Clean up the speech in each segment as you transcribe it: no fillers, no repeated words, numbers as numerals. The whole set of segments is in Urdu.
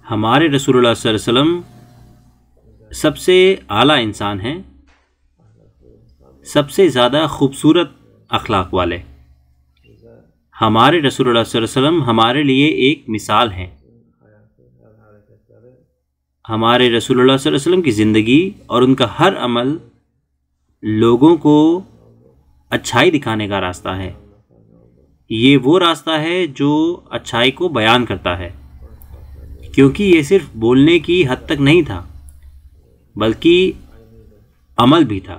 ہمارے رسول اللہ صلی اللہ علیہ وسلم سب سے اعلیٰ انسان ہیں، سب سے زیادہ خوبصورت اخلاق والے۔ ہمارے رسول اللہ صلی اللہ علیہ وسلم ہمارے لیے ایک مثال ہیں۔ ہمارے رسول اللہ صلی اللہ علیہ وسلم کی زندگی اور ان کا ہر عمل لوگوں کو اچھائی دکھانے کا راستہ ہے۔ یہ وہ راستہ ہے جو اچھائی کو بیان کرتا ہے، کیونکہ یہ صرف بولنے کی حد تک نہیں تھا بلکہ عمل بھی تھا۔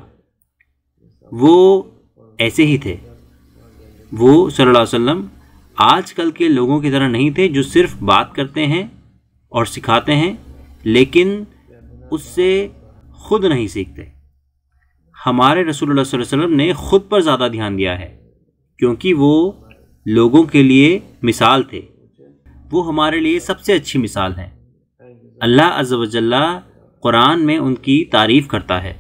وہ ایسے ہی تھے۔ وہ صلی اللہ علیہ وسلم آج کل کے لوگوں کی طرح نہیں تھے جو صرف بات کرتے ہیں اور سکھاتے ہیں لیکن اس سے خود نہیں سیکھتے۔ ہمارے رسول اللہ صلی اللہ علیہ وسلم نے خود پر زیادہ دھیان دیا ہے کیونکہ وہ لوگوں کے لیے مثال تھے۔ وہ ہمارے لیے سب سے اچھی مثال ہیں۔ اللہ عز و جل قرآن میں ان کی تعریف کرتا ہے،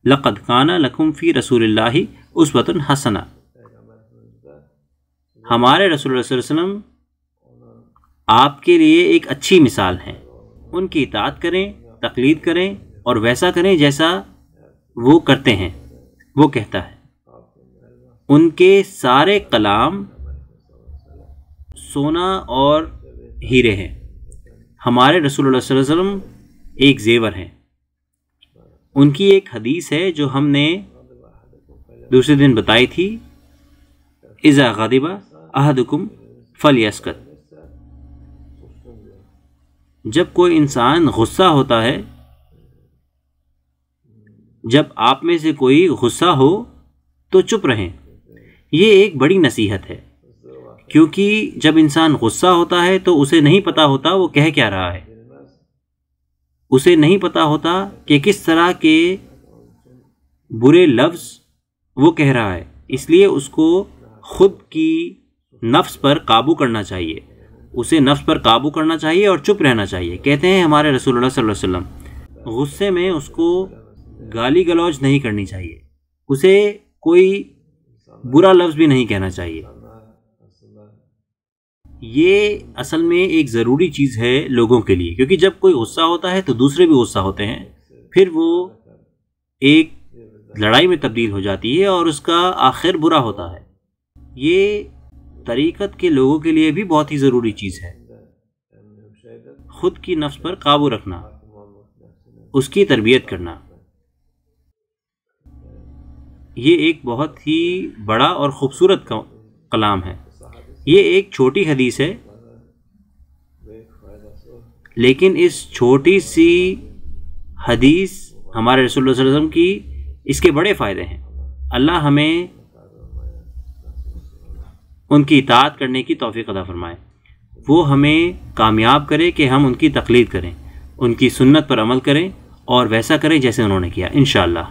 لَقَدْ كَانَ لَكُمْ فِي رَسُولِ اللَّهِ أُسْوَةٌ حَسَنَةٌ۔ ہمارے رسول اللہ صلی اللہ علیہ وسلم آپ کے لیے ایک اچھی مثال ہیں۔ ان کی اطاعت کریں، تقلید کریں اور ویسا کریں جیسا وہ کرتے ہیں۔ وہ کہتا ہے ان کے سارے کلام سونا اور ہیرے ہیں۔ ہمارے رسول اللہ صلی اللہ علیہ وسلم ایک زیور ہیں۔ ان کی ایک حدیث ہے جو ہم نے دوسرے دن بتائی تھی، اذا غضب احدکم فلیسکت۔ جب کوئی انسان غصہ ہوتا ہے، جب آپ میں سے کوئی غصہ ہو تو چپ رہیں۔ یہ ایک بڑی نصیحت ہے، کیونکہ جب انسان غصہ ہوتا ہے تو اسے نہیں پتا ہوتا وہ کہہ کیا رہا ہے، اسے نہیں پتا ہوتا کہ کس طرح کے برے لفظ وہ کہہ رہا ہے۔ اس لیے اس کو خود کی نفس پر قابو کرنا چاہیے، اسے نفس پر قابو کرنا چاہیے اور چپ رہنا چاہیے۔ کہتے ہیں ہمارے رسول اللہ صلی اللہ علیہ وسلم غصے میں اس کو گالی گلوچ نہیں کرنی چاہیے، اسے کوئی برا لفظ بھی نہیں کہنا چاہیے۔ یہ اصل میں ایک ضروری چیز ہے لوگوں کے لیے، کیونکہ جب کوئی غصہ ہوتا ہے تو دوسرے بھی غصہ ہوتے ہیں، پھر وہ ایک لڑائی میں تبدیل ہو جاتی ہے اور اس کا آخر برا ہوتا ہے۔ یہ طریقت کے لوگوں کے لیے بھی بہت ہی ضروری چیز ہے، خود کی نفس پر قابو رکھنا، اس کی تربیت کرنا۔ یہ ایک بہت ہی بڑا اور خوبصورت کلام ہے۔ یہ ایک چھوٹی حدیث ہے، لیکن اس چھوٹی سی حدیث ہمارے رسول اللہ صلی اللہ علیہ وسلم کی اس کے بڑے فائدے ہیں۔ اللہ ہمیں ان کی اطاعت کرنے کی توفیق عطا فرمائے، وہ ہمیں کامیاب کرے کہ ہم ان کی تقلید کریں، ان کی سنت پر عمل کریں اور ویسا کریں جیسے انہوں نے کیا، انشاءاللہ۔